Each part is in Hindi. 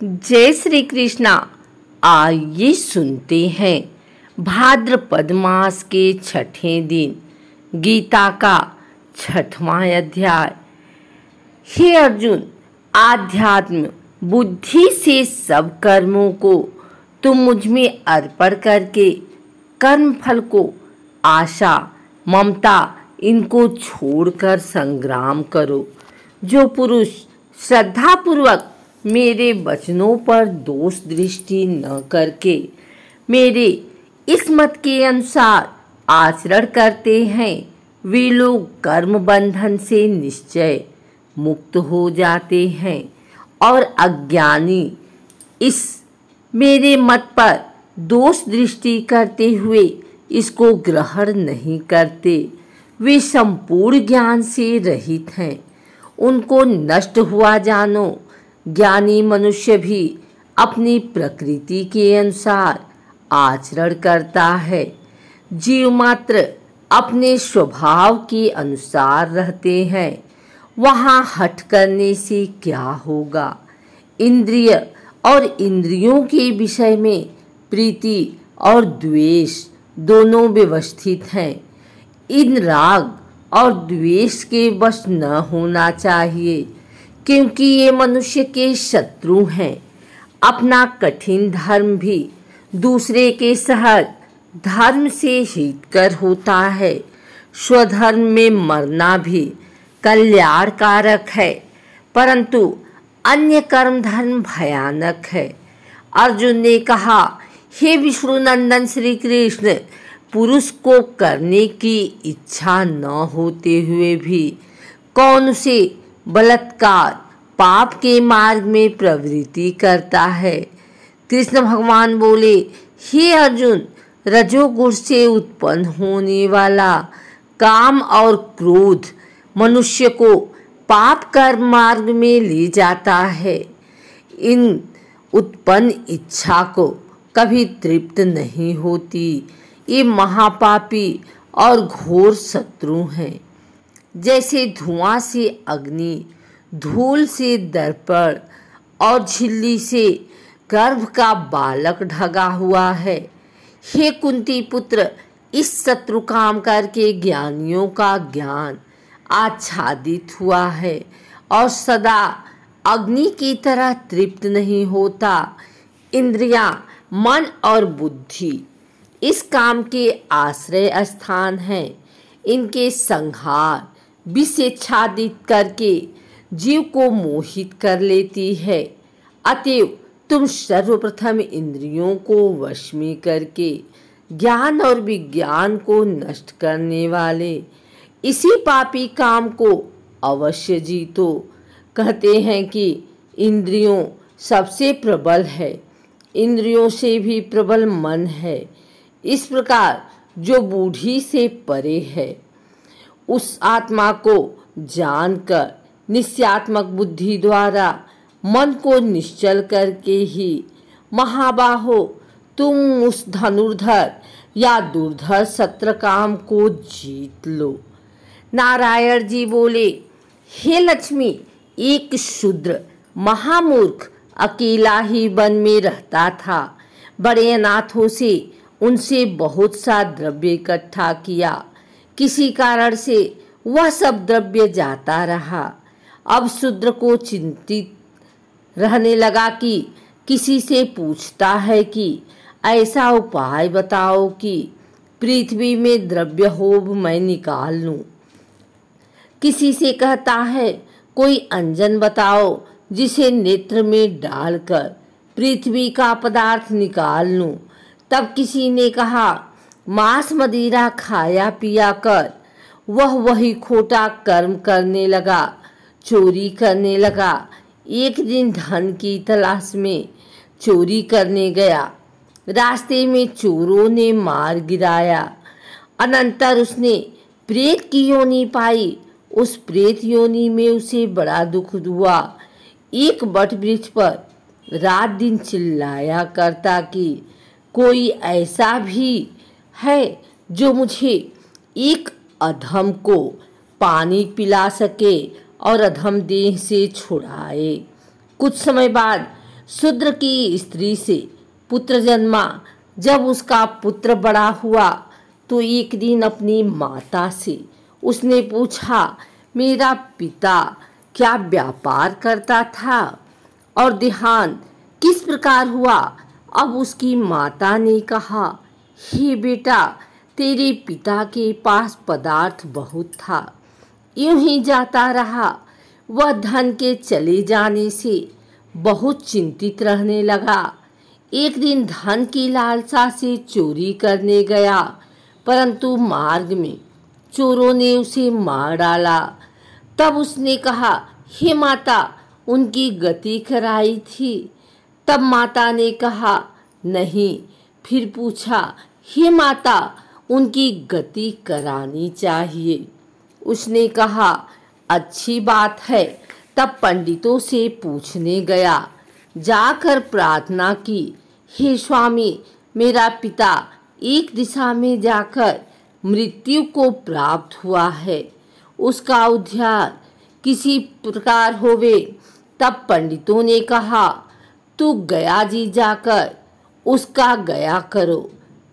जय श्री कृष्णा। आइए सुनते हैं भाद्रपद मास के छठे दिन गीता का छठवां अध्याय। हे अर्जुन, आध्यात्म बुद्धि से सब कर्मों को तुम मुझ में अर्पण करके कर्म फल को आशा ममता इनको छोड़कर संग्राम करो। जो पुरुष श्रद्धापूर्वक मेरे वचनों पर दोष दृष्टि न करके मेरे इस मत के अनुसार आचरण करते हैं, वे लोग कर्म बंधन से निश्चय मुक्त हो जाते हैं। और अज्ञानी इस मेरे मत पर दोष दृष्टि करते हुए इसको ग्रहण नहीं करते, वे संपूर्ण ज्ञान से रहित हैं। उनको नष्ट हुआ जानो। ज्ञानी मनुष्य भी अपनी प्रकृति के अनुसार आचरण करता है। जीव मात्र अपने स्वभाव के अनुसार रहते हैं, वहाँ हठ करने से क्या होगा। इंद्रिय और इंद्रियों के विषय में प्रीति और द्वेष दोनों व्यवस्थित हैं। इन राग और द्वेष के वश न होना चाहिए, क्योंकि ये मनुष्य के शत्रु हैं। अपना कठिन धर्म भी दूसरे के सहज धर्म से हितकर होता है। स्वधर्म में मरना भी कल्याणकारक है, परंतु अन्य कर्म धर्म भयानक है। अर्जुन ने कहा, हे विष्णुनंदन श्री कृष्ण, पुरुष को करने की इच्छा न होते हुए भी कौन से बलात्कार पाप के मार्ग में प्रवृत्ति करता है। कृष्ण भगवान बोले, हे अर्जुन, रजोगुण से उत्पन्न होने वाला काम और क्रोध मनुष्य को पाप कर्म मार्ग में ले जाता है। इन उत्पन्न इच्छा को कभी तृप्त नहीं होती। ये महापापी और घोर शत्रु हैं। जैसे धुआं से अग्नि, धूल से दर्पण और झिल्ली से गर्भ का बालक ढका हुआ है। हे कुंती पुत्र, इस शत्रु काम करके ज्ञानियों का ज्ञान आच्छादित हुआ है और सदा अग्नि की तरह तृप्त नहीं होता। इंद्रियां, मन और बुद्धि इस काम के आश्रय स्थान हैं। इनके संहार विषेच्छादित करके जीव को मोहित कर लेती है। अतएव तुम सर्वप्रथम इंद्रियों को वश में करके ज्ञान और विज्ञान को नष्ट करने वाले इसी पापी काम को अवश्य जीतो। कहते हैं कि इंद्रियों सबसे प्रबल है, इंद्रियों से भी प्रबल मन है। इस प्रकार जो बूढ़ी से परे है, उस आत्मा को जानकर निश्चयात्मक बुद्धि द्वारा मन को निश्चल करके ही महाबाहो तुम उस धनुर्धर या दुर्धर शत्रु काम को जीत लो। नारायण जी बोले, हे लक्ष्मी, एक शूद्र महामूर्ख अकेला ही वन में रहता था। बड़े अनाथों से उनसे बहुत सा द्रव्य इकट्ठा किया। किसी कारण से वह सब द्रव्य जाता रहा। अब शूद्र को चिंतित रहने लगा कि किसी से पूछता है कि ऐसा उपाय बताओ कि पृथ्वी में द्रव्य हो मैं निकाल लूं। किसी से कहता है कोई अंजन बताओ जिसे नेत्र में डालकर पृथ्वी का पदार्थ निकाल लूं। तब किसी ने कहा, मांस मदिरा खाया पिया कर वह वही खोटा कर्म करने लगा, चोरी करने लगा। एक दिन धन की तलाश में चोरी करने गया। रास्ते में चोरों ने मार गिराया। अनंतर उसने प्रेत की योनि पाई। उस प्रेत योनि में उसे बड़ा दुख हुआ। एक वट वृक्ष पर रात दिन चिल्लाया करता कि कोई ऐसा भी है जो मुझे एक अधम को पानी पिला सके और अधम देह से छुड़ाए। कुछ समय बाद शूद्र की स्त्री से पुत्र जन्मा। जब उसका पुत्र बड़ा हुआ तो एक दिन अपनी माता से उसने पूछा, मेरा पिता क्या व्यापार करता था और देहांत किस प्रकार हुआ? अब उसकी माता ने कहा, हे बेटा, तेरे पिता के पास पदार्थ बहुत था, यूं ही जाता रहा। वह धन के चले जाने से बहुत चिंतित रहने लगा। एक दिन धन की लालसा से चोरी करने गया, परंतु मार्ग में चोरों ने उसे मार डाला। तब उसने कहा, हे माता, उनकी गति कराई थी? तब माता ने कहा, नहीं। फिर पूछा, हे माता, उनकी गति करानी चाहिए? उसने कहा, अच्छी बात है। तब पंडितों से पूछने गया। जाकर प्रार्थना की, हे स्वामी, मेरा पिता एक दिशा में जाकर मृत्यु को प्राप्त हुआ है, उसका उद्धार किसी प्रकार होवे। तब पंडितों ने कहा, तू गया जी जाकर उसका गया करो,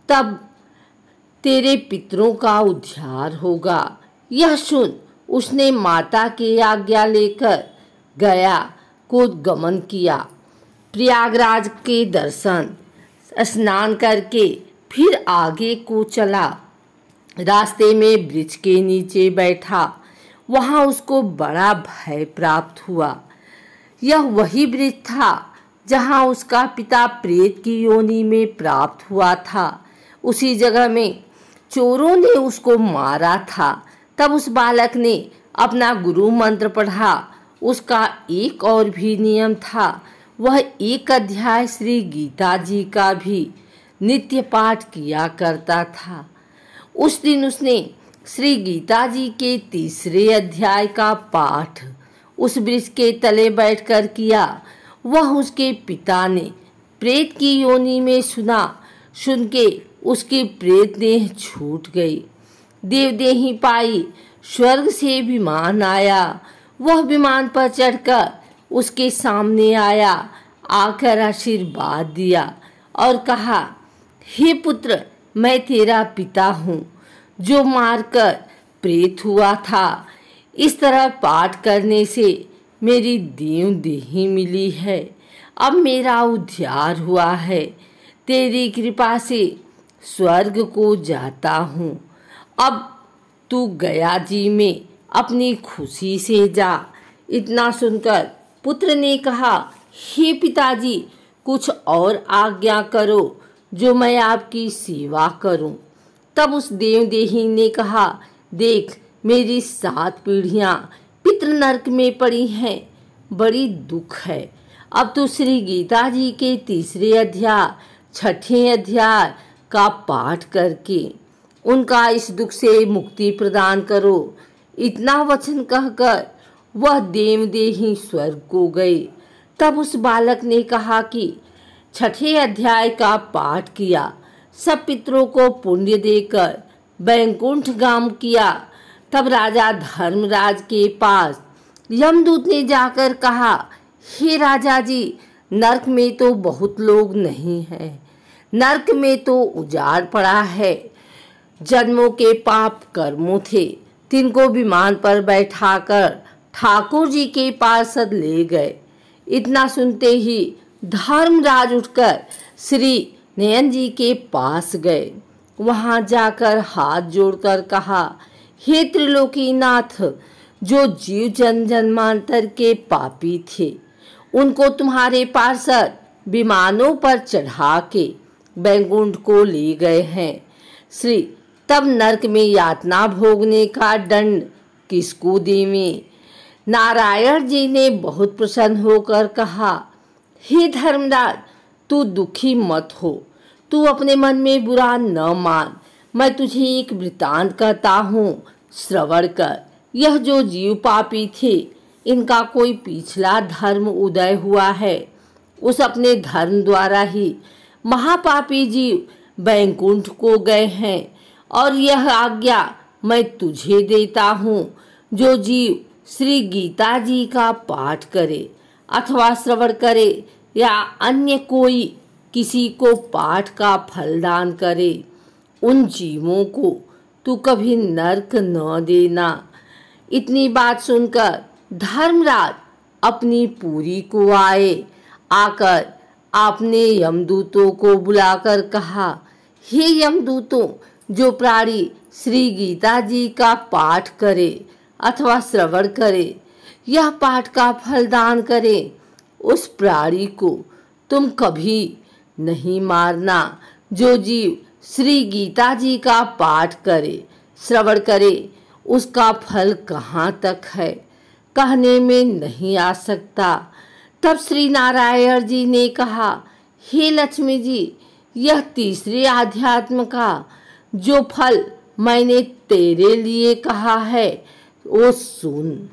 तब तेरे पितरों का उद्धार होगा। यह सुन उसने माता की आज्ञा लेकर गया को गमन किया। प्रयागराज के दर्शन स्नान करके फिर आगे को चला। रास्ते में वृक्ष के नीचे बैठा। वहां उसको बड़ा भय प्राप्त हुआ। यह वही वृक्ष था जहां उसका पिता प्रेत की योनि में प्राप्त हुआ था। उसी जगह में चोरों ने उसको मारा था। तब उस बालक ने अपना गुरु मंत्र पढ़ा। उसका एक और भी नियम था, वह एक अध्याय श्री गीता जी का भी नित्य पाठ किया करता था। उस दिन उसने श्री गीता जी के 3 अध्याय का पाठ उस वृक्ष के तले बैठकर किया। वह उसके पिता ने प्रेत की योनि में सुना। सुन के उसकी प्रेत देह छूट गई, देवदेही पाई। स्वर्ग से विमान आया। वह विमान पर चढ़कर उसके सामने आया, आकर आशीर्वाद दिया और कहा, हे पुत्र, मैं तेरा पिता हूँ जो मारकर प्रेत हुआ था। इस तरह पाठ करने से मेरी देव देही मिली है। अब मेरा उद्धार हुआ है। तेरी कृपा से स्वर्ग को जाता हूँ। अब तू गया जी में अपनी खुशी से जा। इतना सुनकर पुत्र ने कहा, हे पिताजी, कुछ और आज्ञा करो जो मैं आपकी सेवा करूं। तब उस देवदेही ने कहा, देख, मेरी 7 पीढ़ियां पितृ नरक में पड़ी हैं, बड़ी दुख है। अब तो श्री गीता जी के 3 अध्याय 6 अध्याय का पाठ करके उनका इस दुख से मुक्ति प्रदान करो। इतना वचन कहकर वह देवदेही स्वर्ग को गए। तब उस बालक ने कहा कि 6 अध्याय का पाठ किया, सब पितरों को पुण्य देकर बैकुंठ गाम किया। तब राजा धर्मराज के पास यमदूत ने जाकर कहा, हे राजा जी, नरक में तो बहुत लोग नहीं हैं, नरक में तो उजाड़ पड़ा है। जन्मों के पाप कर्मों थे, तिनको विमान पर बैठाकर ठाकुर जी के पार्षद ले गए। इतना सुनते ही धर्मराज उठकर श्री नयन जी के पास गए। वहां जाकर हाथ जोड़कर कहा, हे त्रिलोकीनाथ, जो जीव जन्मांतर के पापी थे उनको तुम्हारे पार्षद विमानों पर चढ़ा के बैकुंठ को ले गए हैं। श्री तब नरक में यातना भोगने का दंड किसको देवें? नारायण जी ने बहुत प्रसन्न होकर कहा, हे धर्मराज, तू दुखी मत हो, तू अपने मन में बुरा न मान। मैं तुझे एक वृतांत कहता हूँ, श्रवण कर। यह जो जीव पापी थे, इनका कोई पिछला धर्म उदय हुआ है। उस अपने धर्म द्वारा ही महापापी जीव बैकुंठ को गए हैं। और यह आज्ञा मैं तुझे देता हूँ, जो जीव श्री गीता जी का पाठ करे अथवा श्रवण करे, या अन्य कोई किसी को पाठ का फलदान करे, उन जीवों को तू कभी नरक न देना। इतनी बात सुनकर धर्मराज अपनी पुरी को आए। आकर आपने यमदूतों को बुलाकर कहा, हे यमदूतों, जो प्राणी श्री गीता जी का पाठ करे अथवा श्रवण करे, यह पाठ का फलदान करे, उस प्राणी को तुम कभी नहीं मारना। जो जीव श्री गीता जी का पाठ करे, श्रवण करे, उसका फल कहाँ तक है, कहने में नहीं आ सकता। तब श्री नारायण जी ने कहा, हे लक्ष्मी जी, यह तीसरे आध्यात्म का जो फल मैंने तेरे लिए कहा है, वो सुन।